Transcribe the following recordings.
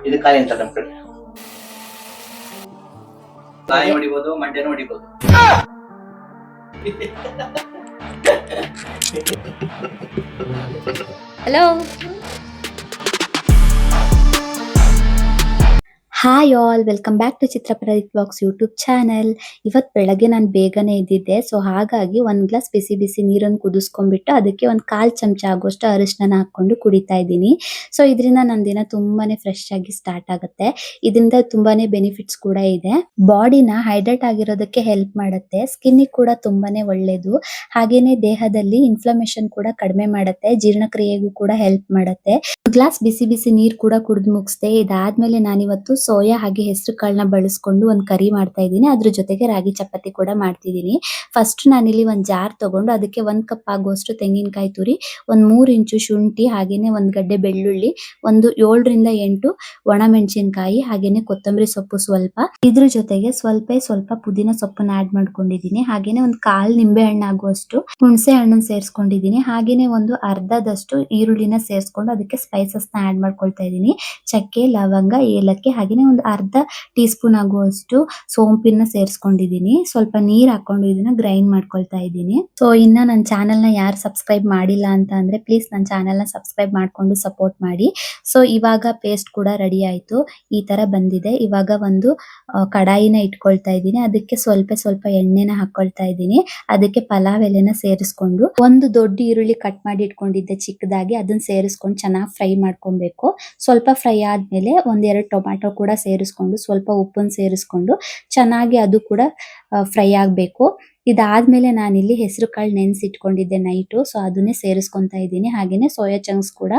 ಇದು ಕಾಯಿ ಅಂತ ನಮ್ಮ ಕಡೆ ಕಾಯಿ ಹೊಡಿಬೋದು, ಮಂಡ್ಯನೂ ಹೊಡಿಬೋದು. Hello, hi all, welcome back to Chitra Pradeep vlogs YouTube channel. ಇವತ್ತು ಬೆಳಗ್ಗೆ ನಾನು ಬೇಗನೆ ಎದ್ದಿದ್ದೆ. ಸೊ ಹಾಗಾಗಿ ಒಂದು ಗ್ಲಾಸ್ ಬಿಸಿ ಬಿಸಿ ನೀರನ್ನು ಕುದಿಸ್ಕೊಂಡ್ಬಿಟ್ಟು ಅದಕ್ಕೆ ಒಂದು 1/4 ಚಮಚ ಆಗುವಷ್ಟು ಅರಿಶಿನ ಹಾಕೊಂಡು ಕುಡಿತಾ ಇದ್ದೀನಿ. ಸೊ ಇದರಿಂದ ನನ್ನ ದಿನ ತುಂಬಾನೇ ಫ್ರೆಶ್ ಆಗಿ ಸ್ಟಾರ್ಟ್ ಆಗುತ್ತೆ. ಇದರಿಂದ ತುಂಬಾನೇ ಬೆನಿಫಿಟ್ಸ್ ಕೂಡ ಇದೆ. ಬಾಡಿನ ಹೈಡ್ರೇಟ್ ಆಗಿರೋದಕ್ಕೆ ಹೆಲ್ಪ್ ಮಾಡುತ್ತೆ. ಸ್ಕಿನ್ನಿಗೆ ಕೂಡ ತುಂಬಾನೇ ಒಳ್ಳೇದು. ಹಾಗೇನೆ ದೇಹದಲ್ಲಿ ಇನ್ಫ್ಲಮೇಷನ್ ಕೂಡ ಕಡಿಮೆ ಮಾಡುತ್ತೆ. ಜೀರ್ಣಕ್ರಿಯೆಗೂ ಕೂಡ ಹೆಲ್ಪ್ ಮಾಡುತ್ತೆ. ಗ್ಲಾಸ್ ಬಿಸಿ ಬಿಸಿ ನೀರು ಕೂಡ ಕುಡಿದು ಮುಗಿಸ್ದೆ. ಇದಾದ್ಮೇಲೆ ನಾನಿವತ್ತು ಸೋಯಾ ಹಾಗೆ ಹೆಸರು ಕಾಳನ್ನ ಬಳಸ್ಕೊಂಡು ಒಂದು ಕರಿ ಮಾಡ್ತಾ ಇದ್ದೀನಿ. ಅದ್ರ ಜೊತೆಗೆ ರಾಗಿ ಚಪಾತಿ ಕೂಡ ಮಾಡ್ತಿದ್ದೀನಿ. ಫಸ್ಟ್ ನಾನಿಲ್ಲಿ ಒಂದು ಜಾರ್ ತಗೊಂಡು ಅದಕ್ಕೆ 1 ಕಪ್ ಆಗುವಷ್ಟು ತೆಂಗಿನಕಾಯಿ ತುರಿ, ಒಂದು 3 ಇಂಚು ಶುಂಠಿ, ಹಾಗೇನೆ ಒಂದು ಗಡ್ಡೆ ಬೆಳ್ಳುಳ್ಳಿ, ಒಂದು 7 ರಿಂದ 8 ಒಣ ಮೆಣಸಿನಕಾಯಿ, ಹಾಗೇನೆ ಕೊತ್ತಂಬರಿ ಸೊಪ್ಪು ಸ್ವಲ್ಪ, ಇದ್ರ ಜೊತೆಗೆ ಸ್ವಲ್ಪ ಪುದೀನ ಸೊಪ್ಪನ್ನ ಆಡ್ ಮಾಡ್ಕೊಂಡಿದ್ದೀನಿ. ಹಾಗೇನೆ ಒಂದು 1/4 ನಿಂಬೆ ಹಣ್ಣು ಆಗುವಷ್ಟು ಹುಣಸೆ ಹಣ್ಣನ್ನು ಸೇರಿಸ್ಕೊಂಡಿದ್ದೀನಿ. ಹಾಗೇನೆ ಒಂದು ಅರ್ಧದಷ್ಟು ಈರುಳ್ಳಿನ ಸೇರಿಸ್ಕೊಂಡು ಅದಕ್ಕೆ ಸ್ಪೈಸಸ್ ನ ಆಡ್ ಮಾಡ್ಕೊಳ್ತಾ ಇದ್ದೀನಿ. ಚಕ್ಕೆ, ಲವಂಗ, ಏಲಕ್ಕಿ, ಹಾಗೇನೆ ಒಂದು ಅರ್ಧ ಟೀ ಸ್ಪೂನ್ ಆಗುವಷ್ಟು ಸೋಂಪಿನ ಸೇರಿಸ್ಕೊಂಡಿದ್ದೀನಿ. ಸ್ವಲ್ಪ ನೀರ್ ಹಾಕೊಂಡು ಇದನ್ನ ಗ್ರೈಂಡ್ ಮಾಡ್ಕೊಳ್ತಾ ಇದ್ದೀನಿ. ಸೊ ಇನ್ನ ನನ್ನ ಚಾನೆಲ್ ನ ಯಾರು ಸಬ್ಸ್ಕ್ರೈಬ್ ಮಾಡಿಲ್ಲ ಅಂತ ಅಂದ್ರೆ ಪ್ಲೀಸ್ ನನ್ನ ಚಾನೆಲ್ ನ ಸಬ್ಸ್ಕ್ರೈಬ್ ಮಾಡ್ಕೊಂಡು ಸಪೋರ್ಟ್ ಮಾಡಿ. ಸೊ ಇವಾಗ ಪೇಸ್ಟ್ ಕೂಡ ರೆಡಿ ಆಯ್ತು. ಈ ತರ ಬಂದಿದೆ. ಇವಾಗ ಒಂದು ಕಡಾಯಿನ ಇಟ್ಕೊಳ್ತಾ ಇದ್ದೀನಿ. ಅದಕ್ಕೆ ಸ್ವಲ್ಪ ಎಣ್ಣೆನ ಹಾಕೊಳ್ತಾ ಇದ್ದೀನಿ. ಅದಕ್ಕೆ ಪಲಾವ್ ಎಲೆನ ಸೇರಿಸ್ಕೊಂಡು ಒಂದು ದೊಡ್ಡ ಈರುಳ್ಳಿ ಕಟ್ ಮಾಡಿ ಇಟ್ಕೊಂಡಿದ್ದೆ ಚಿಕ್ಕದಾಗಿ, ಅದನ್ನ ಸೇರಿಸ್ಕೊಂಡು ಚೆನ್ನಾಗಿ ಫ್ರೈ ಮಾಡ್ಕೊಬೇಕು. ಸ್ವಲ್ಪ ಫ್ರೈ ಆದ್ಮೇಲೆ 1-2 ಟೊಮ್ಯಾಟೊ ಕೂಡ ಸೇರಿಸ್ಕೊಂಡು ಸ್ವಲ್ಪ ಉಪ್ಪನ್ನು ಸೇರಿಸ್ಕೊಂಡು ಚೆನ್ನಾಗಿ ಅದು ಕೂಡ ಫ್ರೈ ಆಗ್ಬೇಕು. ಇದಾದ್ಮೇಲೆ ನಾನಿಲ್ಲಿ ಹೆಸರು ಕಾಳು ನೆನೆಸಿಟ್ಕೊಂಡಿದ್ದೆ ನೈಟು. ಸೊ ಅದನ್ನೇ ಸೇರಿಸ್ಕೊಂತಾ ಇದ್ದೀನಿ. ಹಾಗೇನೆ ಸೋಯಾ ಚಂಕ್ಸ್ ಕೂಡ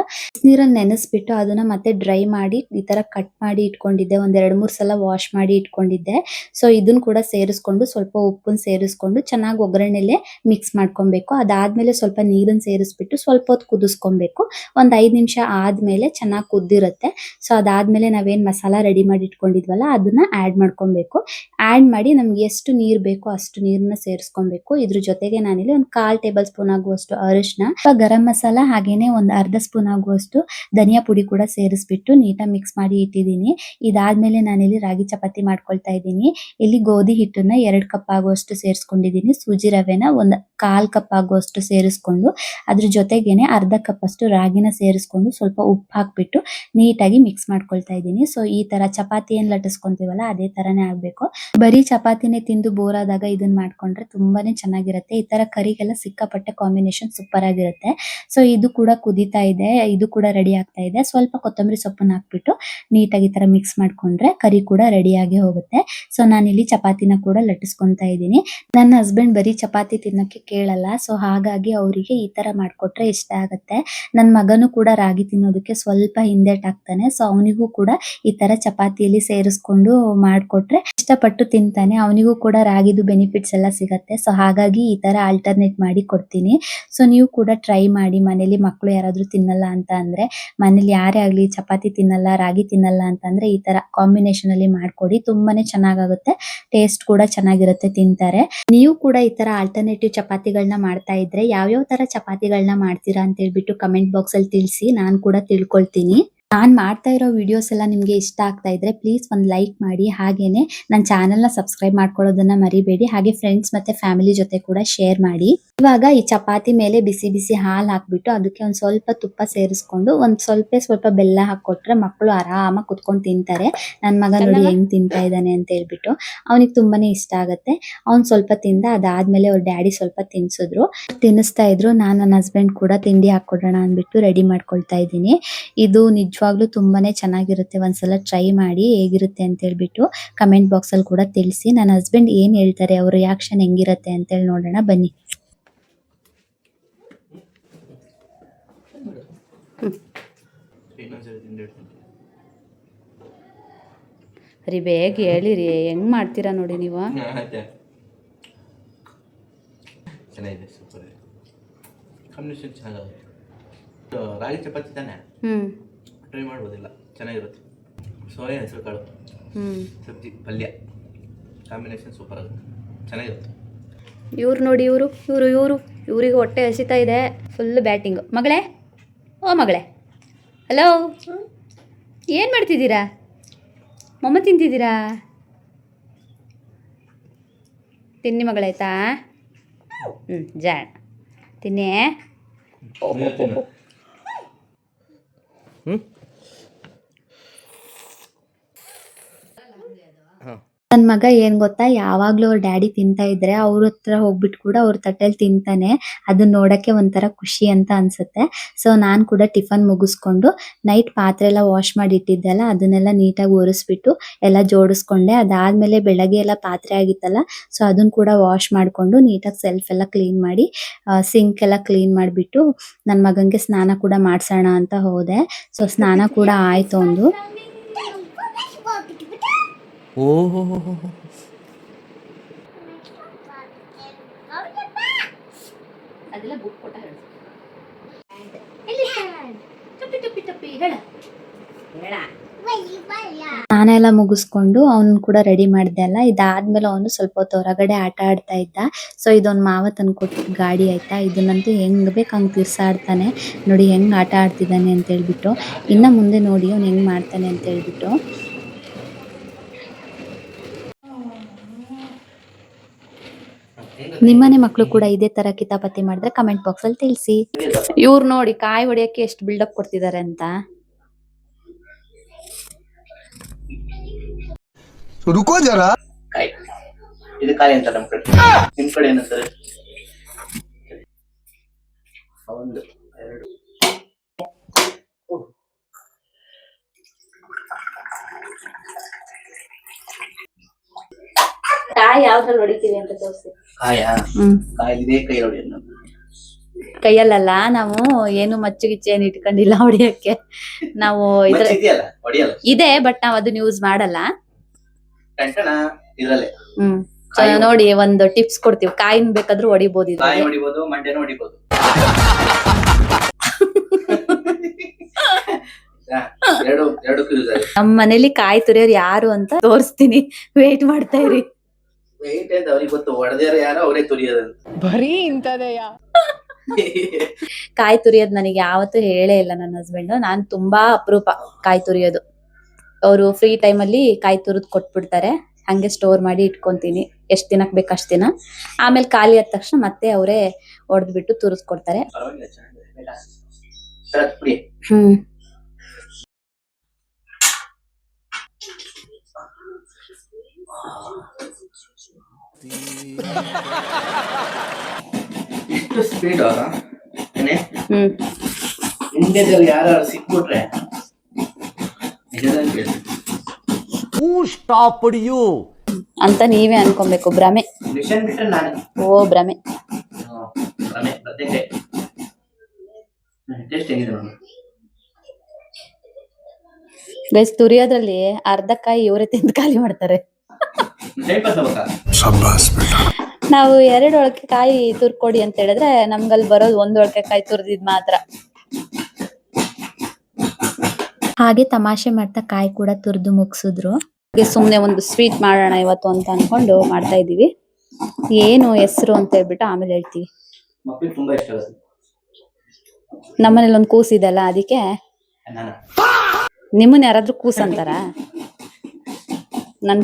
ನೀರಲ್ಲಿ ನೆನೆಸ್ಬಿಟ್ಟು ಅದನ್ನ ಮತ್ತೆ ಡ್ರೈ ಮಾಡಿ ಈ ತರ ಕಟ್ ಮಾಡಿ ಇಟ್ಕೊಂಡಿದ್ದೆ. 1-2-3 ಸಲ ವಾಶ್ ಮಾಡಿ ಇಟ್ಕೊಂಡಿದ್ದೆ. ಸೊ ಇದನ್ನ ಕೂಡ ಸೇರಿಸ್ಕೊಂಡು ಸ್ವಲ್ಪ ಉಪ್ಪನ್ನು ಸೇರಿಸ್ಕೊಂಡು ಚೆನ್ನಾಗಿ ಒಗ್ಗರಣೆಲೆ ಮಿಕ್ಸ್ ಮಾಡ್ಕೊಬೇಕು. ಅದಾದ್ಮೇಲೆ ಸ್ವಲ್ಪ ನೀರನ್ನು ಸೇರಿಸ್ಬಿಟ್ಟು ಸ್ವಲ್ಪ ಹೊತ್ತು ಕುದಿಸ್ಕೊಬೇಕು. ಒಂದು 5 ನಿಮಿಷ ಆದ್ಮೇಲೆ ಚೆನ್ನಾಗಿ ಕುದ್ದಿರುತ್ತೆ. ಸೊ ಅದಾದ್ಮೇಲೆ ನಾವೇನ್ ಮಸಾಲ ರೆಡಿ ಮಾಡಿ ಇಟ್ಕೊಂಡಿದ್ವಲ್ಲ ಅದನ್ನ ಆಡ್ ಮಾಡ್ಕೊಬೇಕು. ಆಡ್ ಮಾಡಿ ನಮ್ಗೆ ಎಷ್ಟು ನೀರ್ ಬೇಕೋ ಅಷ್ಟು ನೀರನ್ನ ಸೇರಿಸ್ಕೊಬೇಕು. ಇದ್ರ ಜೊತೆಗೆ ನಾನಿಲ್ಲಿ ಒಂದು 1/4 ಟೇಬಲ್ ಸ್ಪೂನ್ ಆಗುವಷ್ಟು ಅರಿಶಿನ, ಗರಂ ಮಸಾಲ, ಹಾಗೇನೆ ಒಂದು ಅರ್ಧ ಸ್ಪೂನ್ ಆಗುವಷ್ಟು ಧನಿಯಾ ಪುಡಿ ಕೂಡ ಸೇರಿಸ್ಬಿಟ್ಟು ನೀಟಾಗಿ ಮಿಕ್ಸ್ ಮಾಡಿ ಇಟ್ಟಿದ್ದೀನಿ. ಇದಾದ್ಮೇಲೆ ನಾನಿಲ್ಲಿ ರಾಗಿ ಚಪಾತಿ ಮಾಡ್ಕೊಳ್ತಾ ಇದ್ದೀನಿ. ಇಲ್ಲಿ ಗೋಧಿ ಹಿಟ್ಟನ್ನ 2 ಕಪ್ ಆಗುವಷ್ಟು ಸೇರಿಸ್ಕೊಂಡಿದ್ದೀನಿ. ಸೂಜಿ ರವೆನ ಒಂದು 1/4 ಕಪ್ ಆಗುವಷ್ಟು ಸೇರಿಸ್ಕೊಂಡು ಅದ್ರ ಜೊತೆಗೇನೆ ಅರ್ಧ ಕಪ್ ಅಷ್ಟು ರಾಗಿನ ಸೇರಿಸ್ಕೊಂಡು ಸ್ವಲ್ಪ ಉಪ್ಪು ಹಾಕ್ಬಿಟ್ಟು ನೀಟಾಗಿ ಮಿಕ್ಸ್ ಮಾಡ್ಕೊಳ್ತಾ ಇದ್ದೀನಿ. ಸೊ ಈ ತರ ಚಪಾತಿ ಏನ್ ಲಟ್ಟಿಸ್ಕೊಂತೀವಲ್ಲ ಅದೇ ತರನೇ ಆಗ್ಬೇಕು. ಬರೀ ಚಪಾತಿನೇ ತಿಂದು ಬೋರ್ ಆದಾಗ ಇದನ್ನ ಮಾಡ್ಕೊಂಡ್ರೆ ತುಂಬಾನೇ ಚೆನ್ನಾಗಿರುತ್ತೆ. ಈ ತರ ಕರಿಗೆಲ್ಲ ಸಿಕ್ಕಾಪಟ್ಟೆ ಕಾಂಬಿನೇಷನ್ ಸೂಪರ್ ಆಗಿರುತ್ತೆ. ಸೊ ಇದು ಕೂಡ ಕುದೀತಾ ಇದೆ. ಇದು ಕೂಡ ರೆಡಿ ಆಗ್ತಾ ಇದೆ. ಸ್ವಲ್ಪ ಕೊತ್ತಂಬರಿ ಸೊಪ್ಪನ್ನ ಹಾಕ್ಬಿಟ್ಟು ನೀಟಾಗಿ ಈ ತರ ಮಿಕ್ಸ್ ಮಾಡ್ಕೊಂಡ್ರೆ ಕರಿ ಕೂಡ ರೆಡಿ ಆಗಿ ಹೋಗುತ್ತೆ. ಸೊ ನಾನಿಲ್ಲಿ ಚಪಾತಿನ ಕೂಡ ಲಟ್ಟಿಸ್ಕೊಂತಾ ಇದ್ದೀನಿ. ನನ್ನ ಹಸ್ಬೆಂಡ್ ಬರೀ ಚಪಾತಿ ತಿನ್ನಕ್ಕೆ ಕೇಳಲ್ಲ. ಸೊ ಹಾಗಾಗಿ ಅವರಿಗೆ ಈ ತರ ಮಾಡ್ಕೊಟ್ರೆ ಇಷ್ಟ ಆಗುತ್ತೆ. ನನ್ನ ಮಗನು ಕೂಡ ರಾಗಿ ತಿನ್ನೋದಕ್ಕೆ ಸ್ವಲ್ಪ ಹಿಂದೆಟಾಗ್ತಾನೆ. ಸೊ ಅವನಿಗೂ ಕೂಡ ಈ ತರ ಚಪಾತಿಯಲ್ಲಿ ಸೇರಿಸ್ಕೊಂಡು ಮಾಡ್ಕೊಟ್ರೆ ಇಷ್ಟಪಟ್ಟು ತಿಂತಾನೆ. ಅವನಿಗೂ ಕೂಡ ರಾಗಿದು ಬೆನಿಫಿಟ್ಸ್ ಎಲ್ಲ ಸಿಗತ್ತೆ. ಸೊ ಹಾಗಾಗಿ ಈ ತರ ಆಲ್ಟರ್ನೇಟ್ ಮಾಡಿ ಕೊಡ್ತೀನಿ. ಸೊ ನೀವು ಕೂಡ ಟ್ರೈ ಮಾಡಿ. ಮನೇಲಿ ಮಕ್ಕಳು ಯಾರಾದ್ರೂ ತಿನ್ನಲ್ಲ ಅಂತ ಅಂದ್ರೆ, ಮನೇಲಿ ಯಾರೇ ಆಗ್ಲಿ ಚಪಾತಿ ತಿನ್ನಲ್ಲ, ರಾಗಿ ತಿನ್ನಲ್ಲ ಅಂತಂದ್ರೆ ಈ ತರ ಕಾಂಬಿನೇಷನ್ ಅಲ್ಲಿ ಮಾಡ್ಕೊಡಿ. ತುಂಬಾನೇ ಚೆನ್ನಾಗಾಗುತ್ತೆ. ಟೇಸ್ಟ್ ಕೂಡ ಚೆನ್ನಾಗಿರುತ್ತೆ, ತಿಂತಾರೆ. ನೀವು ಕೂಡ ಈ ತರ ಆಲ್ಟರ್ನೇಟಿವ್ ಚಪಾತಿಗಳನ್ನ ಮಾಡ್ತಾ ಇದ್ರೆ ಯಾವ್ಯಾವ ತರ ಚಪಾತಿಗಳನ್ನ ಮಾಡ್ತೀರಾ ಅಂತ ಹೇಳ್ಬಿಟ್ಟು ಕಮೆಂಟ್ ಬಾಕ್ಸ್ ಅಲ್ಲಿ ತಿಳಿಸಿ. ನಾನು ಕೂಡ ತಿಳ್ಕೊಳ್ತೀನಿ. ನಾನ್ ಮಾಡ್ತಾ ಇರೋ ವಿಡಿಯೋಸ್ ಎಲ್ಲ ನಿಮ್ಗೆ ಇಷ್ಟ ಆಗ್ತಾ ಇದ್ರೆ ಪ್ಲೀಸ್ ಒಂದು ಲೈಕ್ ಮಾಡಿ. ಹಾಗೇನೆ ನನ್ನ ಚಾನೆಲ್ ನ ಸಬ್ಸ್ಕ್ರೈಬ್ ಮಾಡ್ಕೊಳ್ಳೋದನ್ನ ಮರಿಬೇಡಿ. ಹಾಗೆ ಫ್ರೆಂಡ್ಸ್ ಮತ್ತೆ ಫ್ಯಾಮಿಲಿ ಜೊತೆ ಕೂಡ ಶೇರ್ ಮಾಡಿ. ಇವಾಗ ಈ ಚಪಾತಿ ಮೇಲೆ ಬಿಸಿ ಬಿಸಿ ಹಾಲು ಹಾಕ್ಬಿಟ್ಟು ಅದಕ್ಕೆ ಒಂದ್ ಸ್ವಲ್ಪ ತುಪ್ಪ ಸೇರಿಸ್ಕೊಂಡು ಒಂದ್ ಸ್ವಲ್ಪ ಬೆಲ್ಲ ಹಾಕೊಟ್ರೆ ಮಕ್ಕಳು ಆರಾಮಾಗಿ ಕುತ್ಕೊಂಡು ತಿಂತಾರೆ. ನನ್ ಮಗ ನೋಡಿ ಹೆಂಗ್ ತಿಂತಾ ಇದ್ದಾನೆ ಅಂತ ಹೇಳ್ಬಿಟ್ಟು ಅವನಿಗೆ ತುಂಬಾನೇ ಇಷ್ಟ ಆಗತ್ತೆ. ಅವ್ನ್ ಸ್ವಲ್ಪ ತಿಂದ. ಅದಾದ್ಮೇಲೆ ಅವ್ರ ಡ್ಯಾಡಿ ಸ್ವಲ್ಪ ತಿನ್ನಿಸ್ತಾ ಇದ್ರು. ನಾನು ನನ್ನ ಹಸ್ಬೆಂಡ್ ಕೂಡ ತಿಂಡಿ ಹಾಕೊಡೋಣ ಅಂದ್ಬಿಟ್ಟು ರೆಡಿ ಮಾಡ್ಕೊಳ್ತಾ ಇದ್ದೀನಿ. ಇದು ನಿಜವಾಗ್ಲೂ ತುಂಬಾನೇ ಚೆನ್ನಾಗಿರುತ್ತೆ. ಒಂದ್ಸಲ ಟ್ರೈ ಮಾಡಿ ಹೇಗಿರುತ್ತೆ ಅಂತ ಹೇಳ್ಬಿಟ್ಟು ಕಮೆಂಟ್ ಬಾಕ್ಸ್ ಅಲ್ಲಿ ಕೂಡ ತಿಳಿಸಿ. ನನ್ನ ಹಸ್ಬೆಂಡ್ ಏನ್ ಹೇಳ್ತಾರೆ, ಅವ್ರ ರಿಯಾಕ್ಷನ್ ಹೆಂಗಿರುತ್ತೆ ಅಂತ ಹೇಳಿ ನೋಡೋಣ ಬನ್ನಿ. ರೀ ಬೇಗ ಹೇಳಿರಿ, ಹೆಂಗ್ ಮಾಡ್ತೀರಾ ನೋಡಿ ನೀವು. ಚೆನ್ನಾಗಿದೆ, ಸೂಪರ್ ಇದೆ. ಕಾಂಬಿನೇಷನ್ ಚೆನ್ನಾಗಿದೆ. ರಾಗಿ ಚಪಾತಿ ತಾನೆ, ಟ್ರೈ ಮಾಡ್ಬೋದಿಲ್ಲ, ಚೆನ್ನಾಗಿರುತ್ತೆ. ಸೋಯಾ ಹೆಸರು ಕಾಳು ಸಬ್ಜಿ ಪಲ್ಯ ಕಾಂಬಿನೇಷನ್ ಸೂಪರ್ ಆಗುತ್ತೆ, ಚೆನ್ನಾಗಿರುತ್ತೆ. ಇವ್ರು ನೋಡಿ, ಇವ್ರಿಗೆ ಹೊಟ್ಟೆ ಹಸಿತಾ ಇದೆ. Full batting. ಮಗಳೇ, ಓ ಮಗಳೇ, ಹಲೋ, ಏನು ಮಾಡ್ತಿದ್ದೀರಾ? ಮೊಮ್ಮ ತಿಂತಿದ್ದೀರಾ? ತಿನ್ನಿ ಮಗಳಾಯ್ತಾ? ಜಾಣ ತಿನ್ನೇ. ನನ್ನ ಮಗ ಏನ್ ಗೊತ್ತಾ, ಯಾವಾಗ್ಲೂ ಅವ್ರ ಡ್ಯಾಡಿ ತಿಂತಾ ಇದ್ರೆ ಅವ್ರ ಹತ್ರ ಹೋಗ್ಬಿಟ್ಟು ಕೂಡ ಅವ್ರ ತಟ್ಟೆಲಿ ತಿಂತಾನೆ. ಅದನ್ನ ನೋಡಕ್ಕೆ ಒಂಥರ ಖುಷಿ ಅಂತ ಅನ್ಸುತ್ತೆ. ಸೊ ನಾನ್ ಕೂಡ ಟಿಫನ್ ಮುಗಿಸ್ಕೊಂಡು ನೈಟ್ ಪಾತ್ರೆ ಎಲ್ಲ ವಾಶ್ ಮಾಡಿ ಇಟ್ಟಿದ್ದೆಲ್ಲ ಅದನ್ನೆಲ್ಲ ನೀಟಾಗಿ ಒರೆಸ್ಬಿಟ್ಟು ಎಲ್ಲ ಜೋಡಿಸ್ಕೊಂಡೆ. ಅದಾದ್ಮೇಲೆ ಬೆಳಗ್ಗೆ ಎಲ್ಲ ಪಾತ್ರೆ ಆಗಿತ್ತಲ್ಲ, ಸೊ ಅದನ್ನ ಕೂಡ ವಾಶ್ ಮಾಡ್ಕೊಂಡು ನೀಟಾಗಿ ಸೆಲ್ಫ್ ಎಲ್ಲ ಕ್ಲೀನ್ ಮಾಡಿ ಸಿಂಕ್ ಎಲ್ಲ ಕ್ಲೀನ್ ಮಾಡಿಬಿಟ್ಟು ನನ್ನ ಮಗಂಗೆ ಸ್ನಾನ ಕೂಡ ಮಾಡ್ಸೋಣ ಅಂತ ಹೋದೆ. ಸೊ ಸ್ನಾನ ಕೂಡ ಆಯ್ತು ಒಂದು. ಓಹೋ, ಸ್ನಾನ ಎಲ್ಲ ಮುಗಿಸ್ಕೊಂಡು ಅವ್ನ್ ಕೂಡ ರೆಡಿ ಮಾಡಿದೆ ಅಲ್ಲ. ಇದಾದ್ಮೇಲೆ ಅವನು ಸ್ವಲ್ಪ ಹೊತ್ತು ಹೊರಗಡೆ ಆಟ ಆಡ್ತಾ ಇದ್ದ. ಸೊ ಇದೊಂದು ಮಾವ ತಂದ್ಕೊಟ್ಟಿದ್ ಗಾಡಿ ಆಯ್ತಾ, ಇದನ್ನಂತೂ ಹೆಂಗ್ ಬೇಕು ಹಂಗ್ ತಿರ್ಸಾಡ್ತಾನೆ. ನೋಡಿ ಹೆಂಗ್ ಆಟ ಆಡ್ತಿದ್ದಾನೆ ಅಂತ ಹೇಳ್ಬಿಟ್ಟು. ಇನ್ನ ಮುಂದೆ ನೋಡಿ ಅವ್ನು ಹೆಂಗ್ ಮಾಡ್ತಾನೆ ಅಂತ ಹೇಳ್ಬಿಟ್ಟು. ನಿಮ್ಮನೆ ಮಕ್ಕಳು ಕೂಡ ಇದೇ ತರ ಕಿತಾಪತಿ ಮಾಡಿದ್ರೆ ಕಮೆಂಟ್ ಬಾಕ್ಸ್ ಅಲ್ಲಿ ತಿಳಿಸಿ. ಇವ್ರು ನೋಡಿ ಕಾಯಿ ಹೊಡಿಯಕ್ಕೆ ಎಷ್ಟು ಬಿಲ್ಡಪ್ ಕೊಡ್ತಿದ್ದಾರೆ ಅಂತ. रुको जरा ಕಾಯಿ ಇದು ಕಾಯಿ ಅಂತ ನಮ್ಮ ಕಡೆ. ನಿಮ್ ಕಡೆ ಏನಂತಾರೆ? ಒಂದು ಎರಡು ಕಾಯಿ ಯಾವ್ದ್ರಲ್ಲಿ ಹೊಡಿತೀವಿ ಅಂತ ತೋರಿಸಿ. ಕಾಯಾ? ಕಾಯಿ ಇದೇ ಕೈ ನೋಡಿ. ಕೈಯಲ್ಲ, ನಾವು ಏನು ಮಚ್ಚುಗಿಚ್ಚು ಏನು ಇಟ್ಕೊಂಡಿಲ್ಲ ಹೊಡಿಯಕ್ಕೆ. ನಾವು ಇದ್ರ ಇದೆ, ಬಟ್ ನಾವ್ ಅದನ್ನ ಯೂಸ್ ಮಾಡಲ್ಲ. ಇದ್ರಲ್ಲೇ ನೋಡಿ ಒಂದು ಟಿಪ್ಸ್ ಕೊಡ್ತೀವಿ. ಕಾಯಿನ್ ಬೇಕಾದ್ರೂ ಹೊಡಿಬಹುದು, ಕಾಯಿ ಹೊಡಿಬಹುದು, ಮಂಡ್ಯನೂ ಹೊಡಿಬಹುದು. ನಮ್ಮ ಮನೇಲಿ ಕಾಯಿ ತುರಿಯೋರು ಯಾರು ಅಂತ ತೋರಿಸ್ತೀನಿ, ವೇಟ್ ಮಾಡ್ತಾ ಇರಿ. ವೇಟ್ ಅಂತ ಅವ್ರಿಗೆ ಗೊತ್ತು, ಹೊಡೆದೇರು ಯಾರೋ ಅವರೇ ತುರಿಯೋದಂತ. ಬರೀ ಇಂತದೆಯಾ? ಕಾಯಿ ತುರಿಯೋದು ನನಗೆ ಯಾವತ್ತೂ ಹೇಳೇ ಇಲ್ಲ ನನ್ನ ಹಸ್ಬೆಂಡ್. ನಾನ್ ತುಂಬಾ ಅಪರೂಪ ಕಾಯಿ ತುರಿಯೋದು. ಅವರು ಫ್ರೀ ಟೈಮ್ ಅಲ್ಲಿ ಕಾಯಿ ತುರಿದ್ ಕೊಟ್ಬಿಡ್ತಾರೆ, ಹಂಗೆ ಸ್ಟೋರ್ ಮಾಡಿ ಇಟ್ಕೊಂತೀನಿ. ಎಷ್ಟ್ ದಿನಕ್ ಬೇಕು ಅಷ್ಟ್ ದಿನ. ಆಮೇಲೆ ಖಾಲಿ ಆದ ತಕ್ಷಣ ಮತ್ತೆ ಅವರೇ ಹೊಡೆದ್ಬಿಟ್ಟು ತುರಿಸ್ಕೊಡ್ತಾರೆ. ಇಷ್ಟು ಸ್ಪೀಡ್ ಇಂಡಿಯಾದಲ್ಲಿ ಯಾರು ಸಿಕ್ಬಿಟ್ರೆ ಅಂತ ನೀವೇ ಅನ್ಕೊಬೇಕು. ಭ್ರಮೆ. ಓ ಭ್ರಮೆ. ಗೈಸ್, ತುರಿಯೋದ್ರಲ್ಲಿ ಅರ್ಧ ಕಾಯಿ ಇವರೇ ತಿಂದು ಖಾಲಿ ಮಾಡ್ತಾರೆ. ನಾವು 2 ಒಳಕೆ ಕಾಯಿ ತುರ್ಕೊಡಿ ಅಂತ ಹೇಳಿದ್ರೆ ನಮ್ಗಲ್ಲಿ ಬರೋದು 1 ಒಳಕೆ ಕಾಯಿ ತುರ್ದಿದ್ ಮಾತ್ರ. ಹಾಗೆ ತಮಾಷೆ ಮಾಡ್ತಾ ಕಾಯಿ ಕೂಡ ತುರ್ದು ಮುಗಿಸಿದ್ರು. ಸುಮ್ನೆ ಒಂದು ಸ್ವೀಟ್ ಮಾಡೋಣ ಇವತ್ತು ಅಂತ ಅನ್ಕೊಂಡು ಮಾಡ್ತಾ ಇದೀವಿ. ಏನು ಹೆಸರು ಅಂತ ಹೇಳ್ಬಿಟ್ಟು ಆಮೇಲೆ ಹೇಳ್ತೀವಿ. ನಮ್ಮನೇಲಿ ಒಂದು ಕೂಸಿದೆಲ್ಲ, ಅದಕ್ಕೆ. ನಿಮ್ಮನ್ನ ಯಾರಾದ್ರೂ ಕೂಸ್ ಅಂತಾರ? ನನ್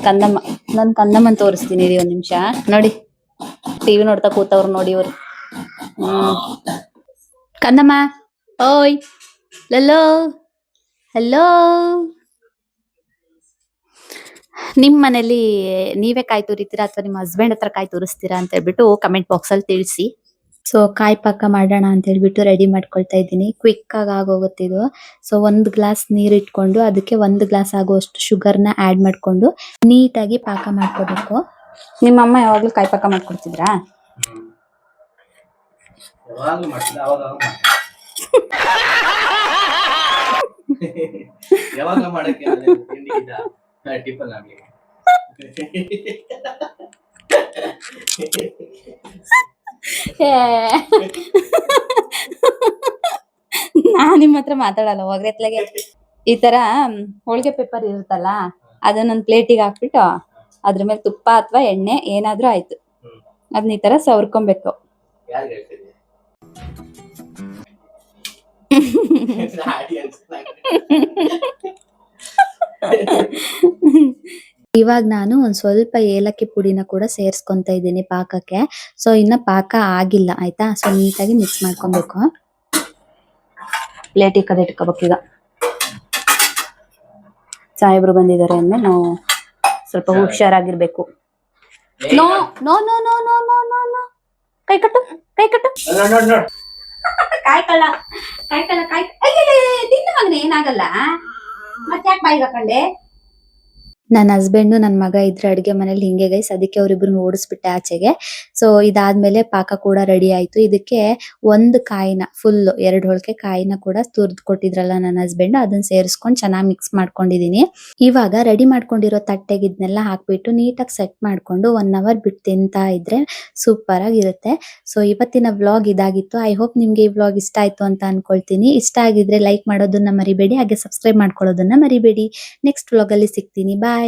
ಕಂದಮ್ಮನ್ ತೋರಿಸ್ತೀನಿ ರೀ, ಒಂದ್ ನಿಮಿಷ. ನೋಡಿ, ಟಿವಿ ನೋಡ್ತಾ ಕೂತವ್ರು ನೋಡಿ ಇವ್ರು. ಕಂದಮ್ಮ, ಓಯ್ ಲಲ್ಲೋ, ಹಲೋ. ನಿಮ್ ಮನೇಲಿ ನೀವೇ ಕಾಯಿ ತುರಿತೀರಾ ಅಥವಾ ನಿಮ್ಮ ಹಸ್ಬೆಂಡ್ ಹತ್ರ ಕಾಯಿ ತುರಿಸ್ತೀರಾ ಅಂತ ಹೇಳ್ಬಿಟ್ಟು ಕಮೆಂಟ್ ಬಾಕ್ಸ್ ಅಲ್ಲಿ ತಿಳಿಸಿ. ಸೊ ಕಾಯಿ ಪಾಕ ಮಾಡೋಣ ಅಂತ ಹೇಳ್ಬಿಟ್ಟು ರೆಡಿ ಮಾಡ್ಕೊಳ್ತಾ ಇದ್ದೀನಿ. ಕ್ವಿಕ್ ಆಗಿ ಆಗೋಗುತ್ತೆ ಇದು. ಸೊ 1 ಗ್ಲಾಸ್ ನೀರ್ ಇಟ್ಕೊಂಡು ಅದಕ್ಕೆ 1 ಗ್ಲಾಸ್ ಆಗುವಷ್ಟು ಶುಗರ್ನ ಆಡ್ ಮಾಡ್ಕೊಂಡು ನೀಟಾಗಿ ಪಾಕ ಮಾಡ್ಕೋಬೇಕು. ನಿಮ್ಮಮ್ಮ ಯಾವಾಗ್ಲೂ ಕಾಯಿ ಪಾಕ ಮಾಡ್ಕೊಡ್ತಿದ್ರಾ? ಯಾವಾಗ ಮಾಡಕ್ಕೆ ನಾನ್ ನಿಮ್ಮ ಹತ್ರ ಮಾತಾಡಲ್ಲ ಹೋಗ್ರೆತ್ಲಾಗೆ. ಈ ತರ ಹೋಳಿಗೆ ಪೇಪರ್ ಇರುತ್ತಲ್ಲ, ಅದನ್ನೊಂದ್ ಪ್ಲೇಟಿಗೆ ಹಾಕ್ಬಿಟ್ಟು ಅದ್ರ ಮೇಲೆ ತುಪ್ಪ ಅಥವಾ ಎಣ್ಣೆ ಏನಾದ್ರೂ ಆಯ್ತು, ಅದನ್ನ ಈ ತರ ಸವರ್ಕೊಬೇಕು. ಇವಾಗ ನಾನು ಒಂದ್ ಸ್ವಲ್ಪ ಏಲಕ್ಕಿ ಪುಡಿನ ಕೂಡ ಸೇರ್ಸ್ಕೊಂತ ಇದ್ದೀನಿ ಪಾಕಕ್ಕೆ. ಸೊ ಇನ್ನ ಪಾಕ ಆಗಿಲ್ಲ ಆಯ್ತಾ. ಸೊ ನೀಟಾಗಿ ಮಿಕ್ಸ್ ಮಾಡ್ಕೊಬೇಕು. ಪ್ಲೇಟ್ ಈ ಕಡೆ ಇಟ್ಕೋಬೇಕು. ಈಗ ಸಾಹೇಬ್ರು ಬಂದಿದ್ದಾರೆ ಅಂದ್ಮೇಲೆ ನಾವು ಸ್ವಲ್ಪ ಹುಷಾರಾಗಿರ್ಬೇಕು. No no no no no no no no ಕೈ ಕಟ್ಟು ಕೈ ಕಟ್ಟು. ಕಾಯ್ಕಳ್ಳ ಕಾಯ್ಕಳ್ಳ ಕಾಯ್ ತಿನ್ನ ಮಗನ ಏನಾಗಲ್ಲ. ಮತ್ತೆ ಯಾಕೆ ಬಾಯಿಗೆ ಹಾಕೊಂಡೆ? ನನ್ನ ಹಸ್ಬೆಂಡ್ ನನ್ನ ಮಗ ಇದ್ರೆ ಅಡ್ಗೆ ಮನೇಲಿ ಹಿಂಗೆ ಗೈಸ್, ಅದಕ್ಕೆ ಅವ್ರಿಬ್ರು ಓಡಿಸ್ಬಿಟ್ಟೆ ಆಚೆಗೆ. ಸೊ ಇದಾದ್ಮೇಲೆ ಪಾಕ ಕೂಡ ರೆಡಿ ಆಯ್ತು. ಇದಕ್ಕೆ ಒಂದು ಕಾಯಿನ ಫುಲ್ 2 ಹೋಳಿಗೆ ಕಾಯಿನ ಕೂಡ ತುರ್ದು ಕೊಟ್ಟಿದ್ರಲ್ಲ ನನ್ನ ಹಸ್ಬೆಂಡ್, ಅದನ್ನ ಸೇರಿಸ್ಕೊಂಡು ಚೆನ್ನಾಗಿ ಮಿಕ್ಸ್ ಮಾಡ್ಕೊಂಡಿದೀನಿ. ಇವಾಗ ರೆಡಿ ಮಾಡ್ಕೊಂಡಿರೋ ತಟ್ಟೆಗೆ ಇದನ್ನೆಲ್ಲ ಹಾಕ್ಬಿಟ್ಟು ನೀಟಾಗಿ ಸೆಟ್ ಮಾಡ್ಕೊಂಡು 1 ಅವರ್ ಬಿಟ್ಟು ತಿಂತಾ ಇದ್ರೆ ಸೂಪರ್ ಆಗಿರುತ್ತೆ. ಸೊ ಇವತ್ತಿನ ವ್ಲಾಗ್ ಇದಾಗಿತ್ತು. ಐ ಹೋಪ್ ನಿಮ್ಗೆ ಈ ವ್ಲಾಗ್ ಇಷ್ಟ ಆಯ್ತು ಅಂತ ಅನ್ಕೊಳ್ತೀನಿ. ಇಷ್ಟ ಆಗಿದ್ರೆ ಲೈಕ್ ಮಾಡೋದನ್ನ ಮರಿಬೇಡಿ, ಹಾಗೆ ಸಬ್ಸ್ಕ್ರೈಬ್ ಮಾಡ್ಕೊಳ್ಳೋದನ್ನ ಮರಿಬೇಡಿ. ನೆಕ್ಸ್ಟ್ ವ್ಲಾಗ್ ಅಲ್ಲಿ ಸಿಗ್ತೀನಿ. ಬಾಯ್.